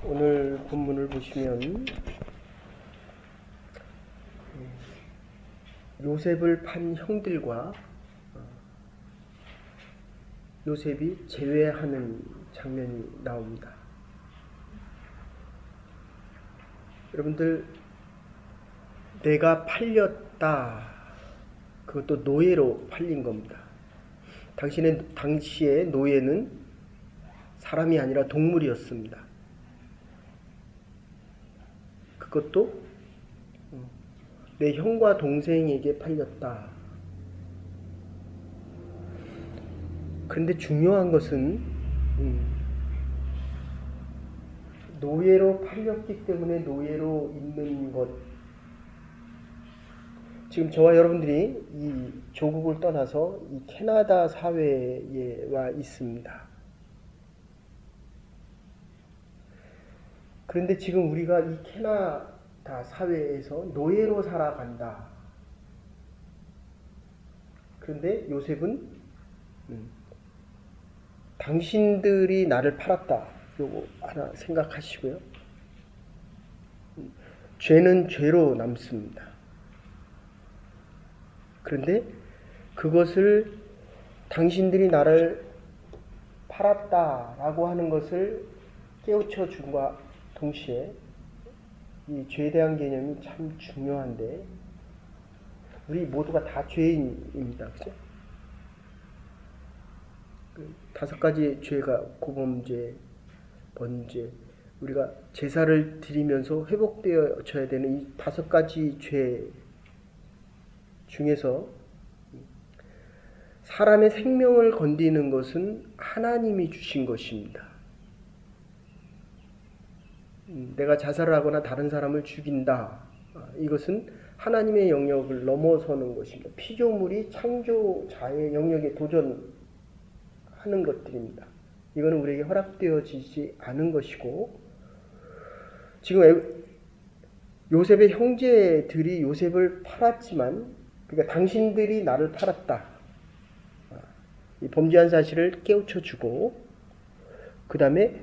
오늘 본문을 보시면 요셉을 판 형들과 요셉이 제외하는 장면이 나옵니다. 여러분들, 내가 팔렸다. 그것도 노예로 팔린 겁니다. 당시에 노예는 사람이 아니라 동물이었습니다. 그것도 내 형과 동생에게 팔렸다. 그런데 중요한 것은 노예로 팔렸기 때문에 노예로 있는 것. 지금 저와 여러분들이 이 조국을 떠나서 이 캐나다 사회에 와 있습니다. 그런데 지금 우리가 이 캐나다 사회에서 노예로 살아간다. 그런데 요셉은 당신들이 나를 팔았다. 요거 하나 생각하시고요. 죄는 죄로 남습니다. 그런데 그것을 당신들이 나를 팔았다라고 하는 것을 깨우쳐 준과 동시에 이 죄에 대한 개념이 참 중요한데, 우리 모두가 다 죄인입니다. 그죠? 5가지 죄가 고범죄, 번죄, 우리가 제사를 드리면서 회복되어져야 되는 이 5가지 죄 중에서 사람의 생명을 건드리는 것은 하나님이 주신 것입니다. 내가 자살을 하거나 다른 사람을 죽인다. 이것은 하나님의 영역을 넘어서는 것입니다. 피조물이 창조자의 영역에 도전하는 것들입니다. 이거는 우리에게 허락되어지지 않은 것이고, 지금 요셉의 형제들이 요셉을 팔았지만, 그러니까 당신들이 나를 팔았다. 이 범죄한 사실을 깨우쳐주고, 그 다음에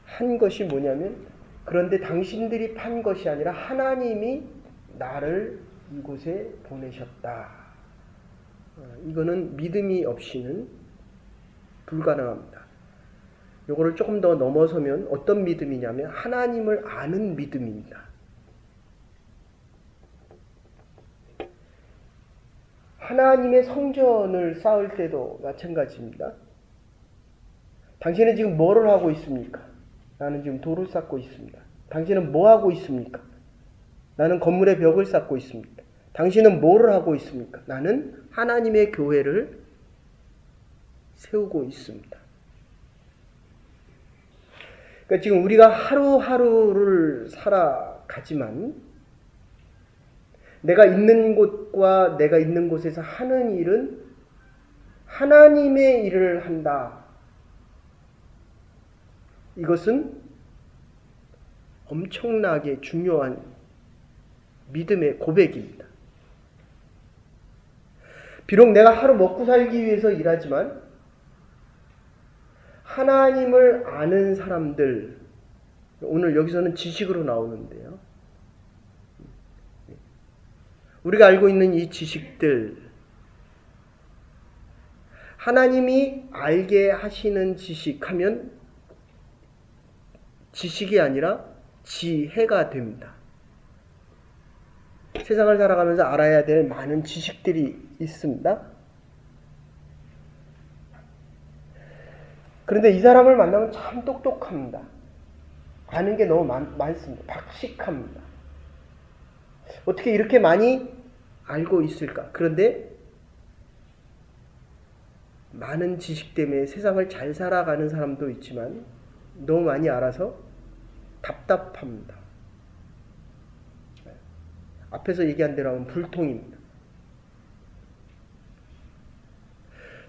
한 것이 뭐냐면, 그런데 당신들이 판 것이 아니라 하나님이 나를 이곳에 보내셨다. 이거는 믿음이 없이는 불가능합니다. 요거를 조금 더 넘어서면 어떤 믿음이냐면 하나님을 아는 믿음입니다. 하나님의 성전을 쌓을 때도 마찬가지입니다. 당신은 지금 뭐를 하고 있습니까? 나는 지금 돌을 쌓고 있습니다. 당신은 뭐 하고 있습니까? 나는 건물의 벽을 쌓고 있습니다. 당신은 뭐를 하고 있습니까? 나는 하나님의 교회를 세우고 있습니다. 그러니까 지금 우리가 하루하루를 살아가지만 내가 있는 곳과 내가 있는 곳에서 하는 일은 하나님의 일을 한다. 이것은 엄청나게 중요한 믿음의 고백입니다. 비록 내가 하루 먹고 살기 위해서 일하지만 하나님을 아는 사람들, 오늘 여기서는 지식으로 나오는데요. 우리가 알고 있는 이 지식들, 하나님이 알게 하시는 지식하면 지식이 아니라 지혜가 됩니다. 세상을 살아가면서 알아야 될 많은 지식들이 있습니다. 그런데 이 사람을 만나면 참 똑똑합니다. 아는 게 너무 많습니다. 박식합니다. 어떻게 이렇게 많이 알고 있을까? 그런데 많은 지식 때문에 세상을 잘 살아가는 사람도 있지만 너무 많이 알아서 답답합니다. 앞에서 얘기한 대로 하면 불통입니다.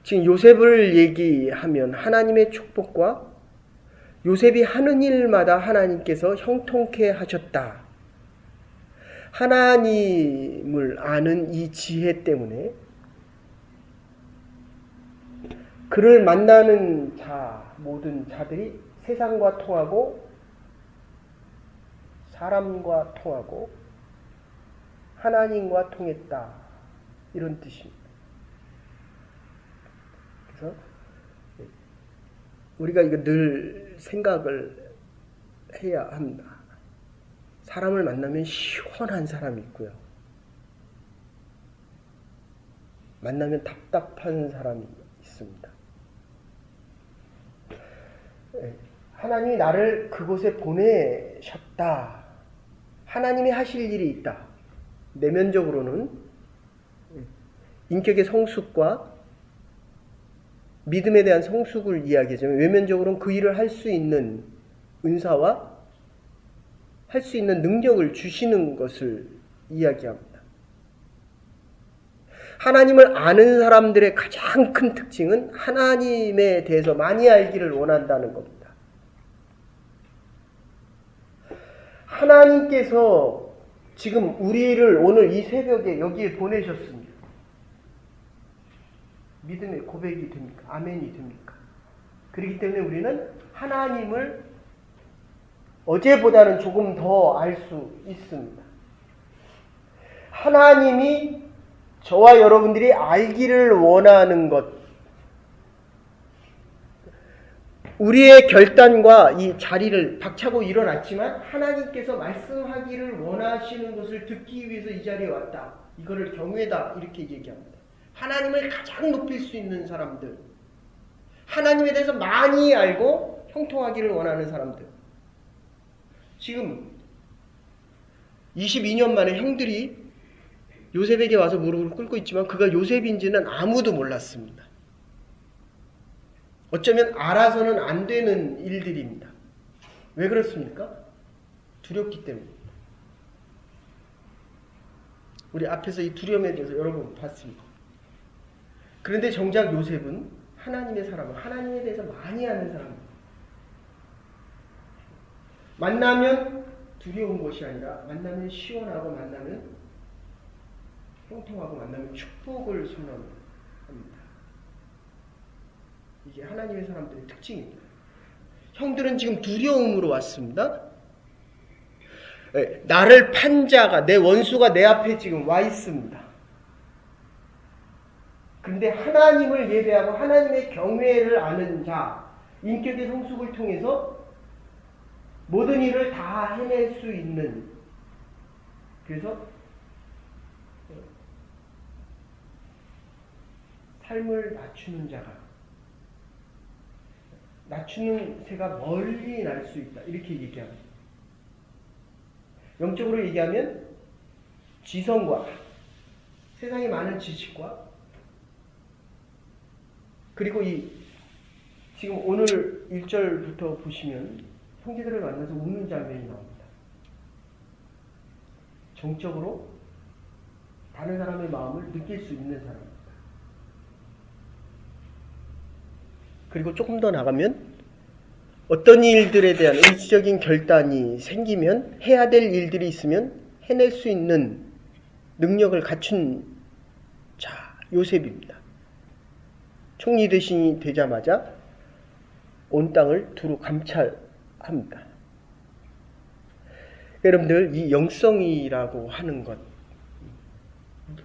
지금 요셉을 얘기하면 하나님의 축복과 요셉이 하는 일마다 하나님께서 형통케 하셨다. 하나님을 아는 이 지혜 때문에 그를 만나는 모든 자들이 세상과 통하고 사람과 통하고 하나님과 통했다. 이런 뜻입니다. 그래서 우리가 이거 늘 생각을 해야 합니다. 사람을 만나면 시원한 사람이 있고요. 만나면 답답한 사람이 있습니다. 하나님이 나를 그곳에 보내셨다. 하나님이 하실 일이 있다. 내면적으로는 인격의 성숙과 믿음에 대한 성숙을 이야기하자면 외면적으로는 그 일을 할 수 있는 은사와 할 수 있는 능력을 주시는 것을 이야기합니다. 하나님을 아는 사람들의 가장 큰 특징은 하나님에 대해서 많이 알기를 원한다는 겁니다. 하나님께서 지금 우리를 오늘 이 새벽에 여기에 보내셨습니다. 믿음의 고백이 됩니까? 아멘이 됩니까? 그렇기 때문에 우리는 하나님을 어제보다는 조금 더 알 수 있습니다. 하나님이 저와 여러분들이 알기를 원하는 것, 우리의 결단과 이 자리를 박차고 일어났지만 하나님께서 말씀하기를 원하시는 것을 듣기 위해서 이 자리에 왔다. 이거를 경외다 이렇게 얘기합니다. 하나님을 가장 높일 수 있는 사람들, 하나님에 대해서 많이 알고 형통하기를 원하는 사람들. 지금 22년 만에 형들이 요셉에게 와서 무릎을 꿇고 있지만 그가 요셉인지는 아무도 몰랐습니다. 어쩌면 알아서는 안 되는 일들입니다. 왜 그렇습니까? 두렵기 때문입니다. 우리 앞에서 이 두려움에 대해서 여러 번 봤습니다. 그런데 정작 요셉은 하나님의 사람은 하나님에 대해서 많이 아는 사람입니다. 만나면 두려운 것이 아니라 만나면 시원하고 만나면 형통하고 만나면 축복을 선언합니다. 이게 하나님의 사람들의 특징입니다. 형들은 지금 두려움으로 왔습니다. 나를 판 자가, 내 원수가 내 앞에 지금 와 있습니다. 그런데 하나님을 예배하고 하나님의 경외를 아는 자, 인격의 성숙을 통해서 모든 일을 다 해낼 수 있는, 그래서 삶을 낮추는 자가, 낮추는 새가 멀리 날 수 있다. 이렇게 얘기합니다. 영적으로 얘기하면 지성과 세상에 많은 지식과 그리고 지금 오늘 1절부터 보시면 형제들을 만나서 우는 장면이 나옵니다. 정적으로 다른 사람의 마음을 느낄 수 있는 사람입니다. 그리고 조금 더 나가면 어떤 일들에 대한 의지적인 결단이 생기면 해야 될 일들이 있으면 해낼 수 있는 능력을 갖춘 자, 요셉입니다. 총리 대신이 되자마자 온 땅을 두루 감찰합니다. 여러분들, 이 영성이라고 하는 것,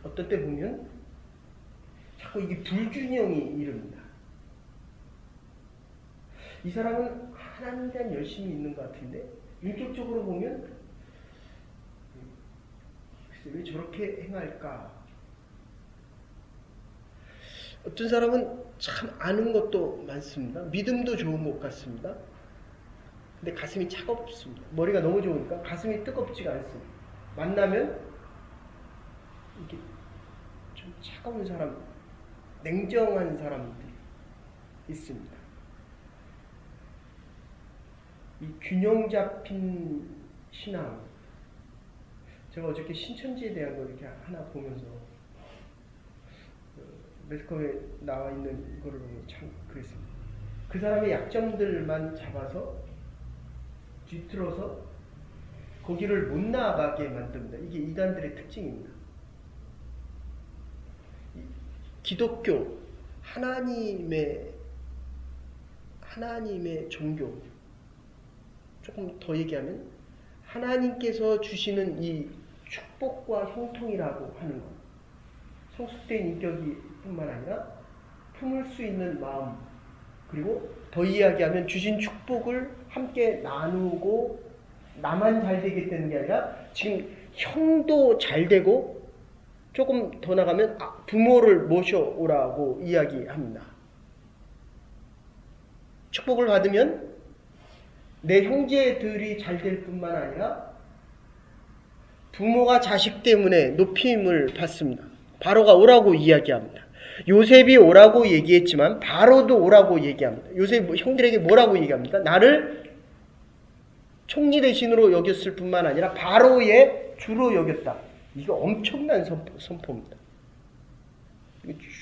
어떤 때 보면 자꾸 이게 불균형이 이릅니다. 이 사람은 하나님에 대한 열심이 있는 것 같은데 인격적으로 보면 왜 저렇게 행할까? 어떤 사람은 참 아는 것도 많습니다. 믿음도 좋은 것 같습니다. 근데 가슴이 차갑습니다. 머리가 너무 좋으니까 가슴이 뜨겁지가 않습니다. 만나면 이게 좀 차가운 사람, 냉정한 사람들이 있습니다. 이 균형 잡힌 신앙, 제가 어저께 신천지에 대한 걸 이렇게 하나 보면서 매스컴에 나와 있는 거를 보면 참 그랬습니다. 그 사람의 약점들만 잡아서 뒤틀어서 거기를 못 나가게 만듭니다. 이게 이단들의 특징입니다. 기독교, 하나님의 종교, 조금 더 얘기하면 하나님께서 주시는 이 축복과 형통이라고 하는 것, 성숙된 인격이 뿐만 아니라 품을 수 있는 마음, 그리고 더 이야기하면 주신 축복을 함께 나누고 나만 잘 되겠다는 게 아니라 지금 형도 잘 되고 조금 더 나가면 부모를 모셔오라고 이야기합니다. 축복을 받으면 내 형제들이 잘 될 뿐만 아니라 부모가 자식 때문에 높임을 받습니다. 바로가 오라고 이야기합니다. 요셉이 오라고 얘기했지만 바로도 오라고 얘기합니다. 요셉 형들에게 뭐라고 얘기합니까? 나를 총리 대신으로 여겼을 뿐만 아니라 바로의 주로 여겼다. 이거 엄청난 선포입니다.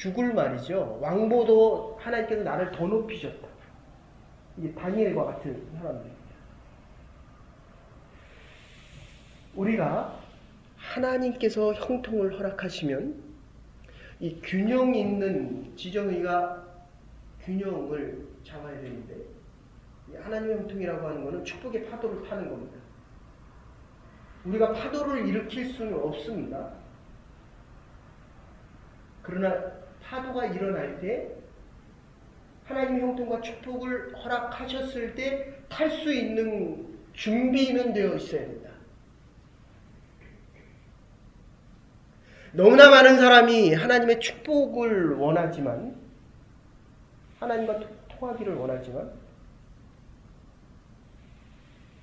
죽을 말이죠. 왕보도 하나님께서 나를 더 높이셨다. 이게 다니엘과 같은 사람들입니다. 우리가 하나님께서 형통을 허락하시면 이 균형 있는 지정의가 균형을 잡아야 되는데, 하나님의 형통이라고 하는 것은 축복의 파도를 타는 겁니다. 우리가 파도를 일으킬 수는 없습니다. 그러나 파도가 일어날 때 하나님의 형통과 축복을 허락하셨을 때 탈 수 있는 준비는 되어 있어야 된다. 너무나 많은 사람이 하나님의 축복을 원하지만, 하나님과 통하기를 원하지만,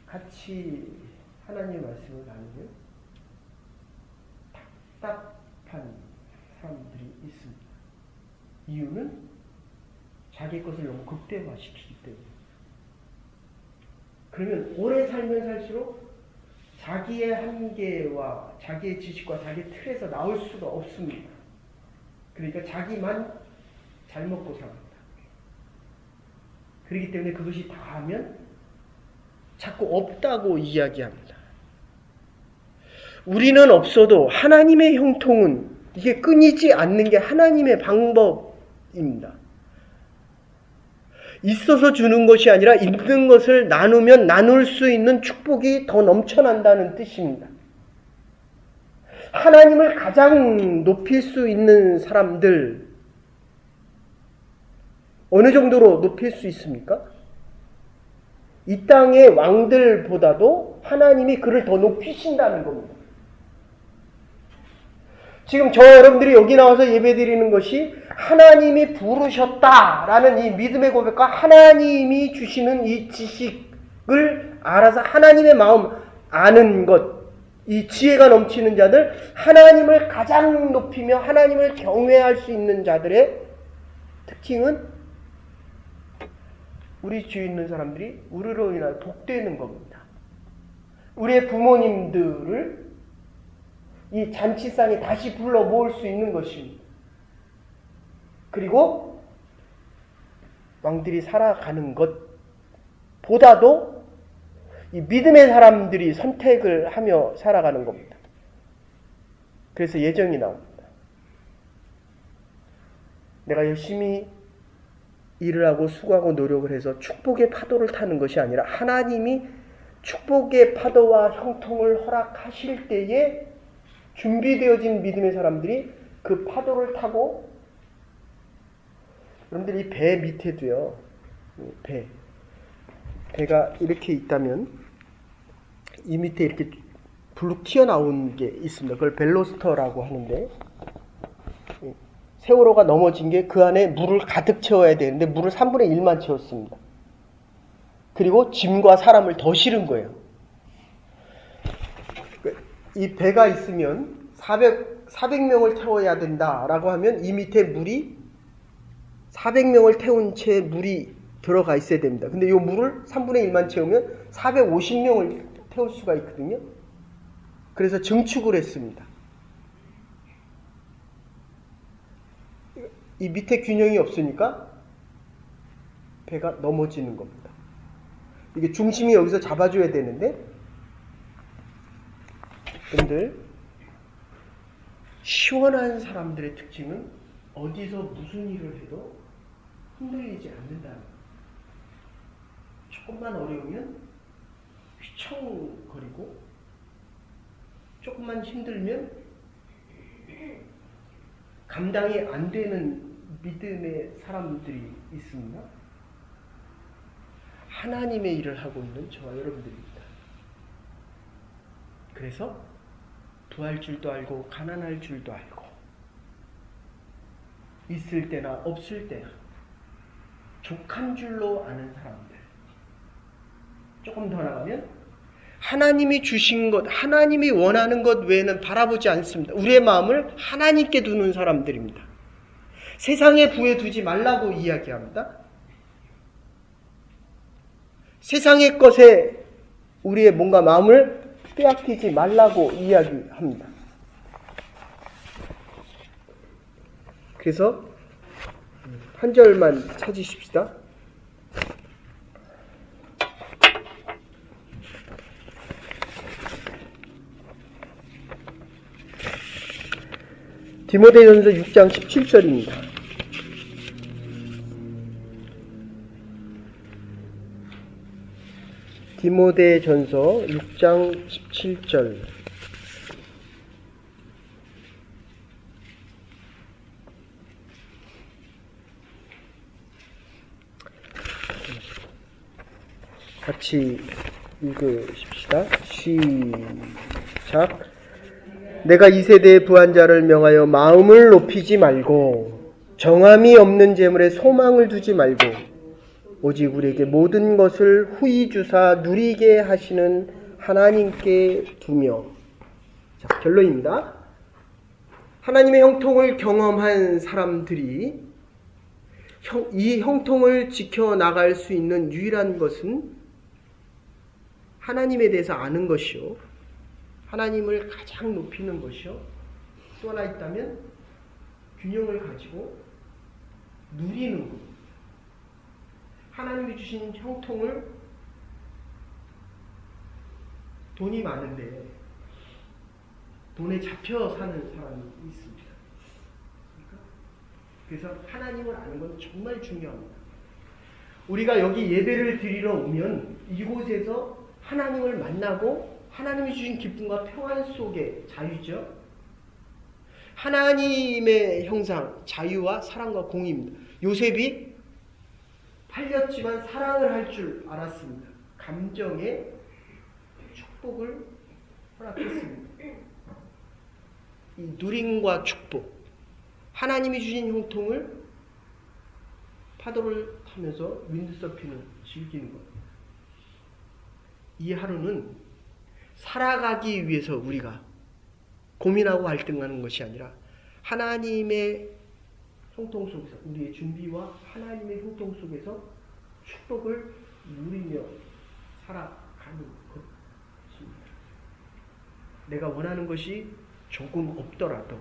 같이 하나님의 말씀을 나누면 답답한 사람들이 있습니다. 이유는 자기 것을 너무 극대화시키기 때문에. 그러면 오래 살면 살수록 자기의 한계와 자기의 지식과 자기의 틀에서 나올 수가 없습니다. 그러니까 자기만 잘 먹고 삽니다. 그렇기 때문에 그것이 다하면 자꾸 없다고 이야기합니다. 우리는 없어도 하나님의 형통은 이게 끊이지 않는 게 하나님의 방법입니다. 있어서 주는 것이 아니라 있는 것을 나누면 나눌 수 있는 축복이 더 넘쳐난다는 뜻입니다. 하나님을 가장 높일 수 있는 사람들, 어느 정도로 높일 수 있습니까? 이 땅의 왕들보다도 하나님이 그를 더 높이신다는 겁니다. 지금 저 여러분들이 여기 나와서 예배드리는 것이 하나님이 부르셨다라는 이 믿음의 고백과 하나님이 주시는 이 지식을 알아서 하나님의 마음 아는 것, 이 지혜가 넘치는 자들, 하나님을 가장 높이며 하나님을 경외할 수 있는 자들의 특징은 우리 주위에 있는 사람들이 우리로 인하여 복되는 겁니다. 우리의 부모님들을 이 잔치상에 다시 불러 모을 수 있는 것입니다. 그리고 왕들이 살아가는 것보다도 이 믿음의 사람들이 선택을 하며 살아가는 겁니다. 그래서 예정이 나옵니다. 내가 열심히 일을 하고 수고하고 노력을 해서 축복의 파도를 타는 것이 아니라 하나님이 축복의 파도와 형통을 허락하실 때에 준비되어진 믿음의 사람들이 그 파도를 타고, 여러분들 이 배 밑에도요, 배가 이렇게 있다면 이 밑에 이렇게 불룩 튀어나온 게 있습니다. 그걸 벨로스터라고 하는데, 세월호가 넘어진 게 그 안에 물을 가득 채워야 되는데 물을 3분의 1만 채웠습니다. 그리고 짐과 사람을 더 실은 거예요. 이 배가 있으면 400명을 태워야 된다라고 하면 이 밑에 물이 400명을 태운 채 물이 들어가 있어야 됩니다. 근데 이 물을 3분의 1만 채우면 450명을 태울 수가 있거든요. 그래서 증축을 했습니다. 이 밑에 균형이 없으니까 배가 넘어지는 겁니다. 이게 중심이 여기서 잡아줘야 되는데, 여러분들, 시원한 사람들의 특징은 어디서 무슨 일을 해도 흔들리지 않는다는 거예요. 조금만 어려우면 휘청거리고 조금만 힘들면 감당이 안 되는 믿음의 사람들이 있습니다. 하나님의 일을 하고 있는 저와 여러분들입니다. 그래서 부할 줄도 알고 가난할 줄도 알고 있을 때나 없을 때나 족한 줄로 아는 사람들. 조금 더 나가면 하나님이 주신 것, 하나님이 원하는 것 외에는 바라보지 않습니다. 우리의 마음을 하나님께 두는 사람들입니다. 세상의 부에 두지 말라고 이야기합니다. 세상의 것에 우리의 뭔가 마음을 빼앗기지 말라고 이야기합니다. 그래서 한 절만 찾으십시다. 디모데전서 6장 17절입니다. 디모데전서 6장 17절. 같이 읽으십시다. 시작. 내가 이 세대의 부한 자를 명하여 마음을 높이지 말고 정함이 없는 재물에 소망을 두지 말고 오직 우리에게 모든 것을 후히 주사 누리게 하시는 하나님께 두며. 자, 결론입니다. 하나님의 형통을 경험한 사람들이 이 형통을 지켜나갈 수 있는 유일한 것은 하나님에 대해서 아는 것이요, 하나님을 가장 높이는 것이요, 또 하나 있다면 균형을 가지고 누리는 것. 하나님이 주신 형통을, 돈이 많은데 돈에 잡혀 사는 사람이 있습니다. 그래서 하나님을 아는 건 정말 중요합니다. 우리가 여기 예배를 드리러 오면 이곳에서 하나님을 만나고 하나님이 주신 기쁨과 평안 속에 자유죠. 하나님의 형상, 자유와 사랑과 공의입니다. 요셉이 팔렸지만 사랑을 할 줄 알았습니다. 감정의 축복을 허락했습니다. 이 누림과 축복, 하나님이 주신 형통을 파도를 타면서 윈드서핑을 즐기는 것. 이 하루는 살아가기 위해서 우리가 고민하고 갈등하는 것이 아니라 하나님의 형통 속에서, 우리의 준비와 하나님의 형통 속에서 축복을 누리며 살아가는 것입니다. 내가 원하는 것이 조금 없더라도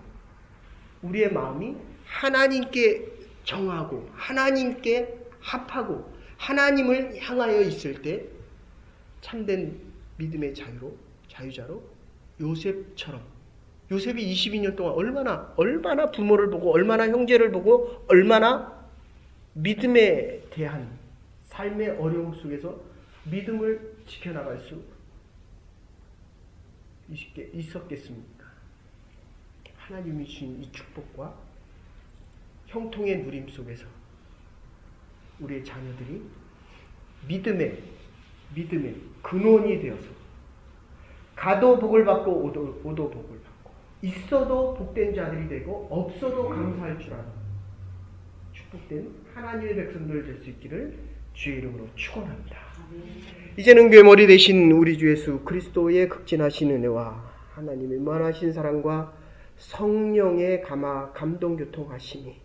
우리의 마음이 하나님께 정하고 하나님께 합하고 하나님을 향하여 있을 때 참된 믿음의 자유자로 요셉처럼, 요셉이 22년 동안 얼마나 부모를 보고 얼마나 형제를 보고 얼마나 믿음에 대한 삶의 어려움 속에서 믿음을 지켜나갈 수 있었겠습니까? 하나님이 주신 이 축복과 형통의 누림 속에서 우리의 자녀들이 믿음의 근원이 되어서 가도 복을 받고 오도 복을 받고 있어도 복된 자들이 되고 없어도 감사할 줄 아는 축복된 하나님의 백성들 될 수 있기를 주의 이름으로 축원합니다. 이제는 괴머리 되신 우리 주 예수 그리스도의 극진하신 은혜와 하나님의 무한하신 사랑과 성령의 감동 교통하심이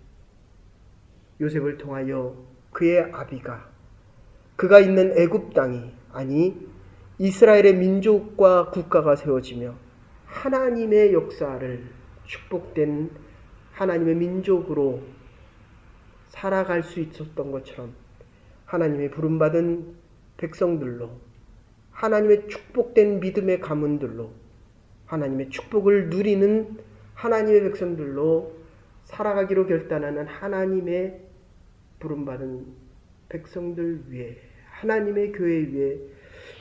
요셉을 통하여 그의 아비가 그가 있는 애굽 땅이, 아니 이스라엘의 민족과 국가가 세워지며 하나님의 역사를 축복된 하나님의 민족으로 살아갈 수 있었던 것처럼 하나님의 부름받은 백성들로, 하나님의 축복된 믿음의 가문들로, 하나님의 축복을 누리는 하나님의 백성들로 살아가기로 결단하는 하나님의 부름받은 백성들 위에, 하나님의 교회 위에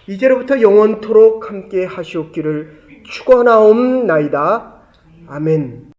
이제로부터 영원토록 함께 하시옵기를 축원하옵나이다. 아멘.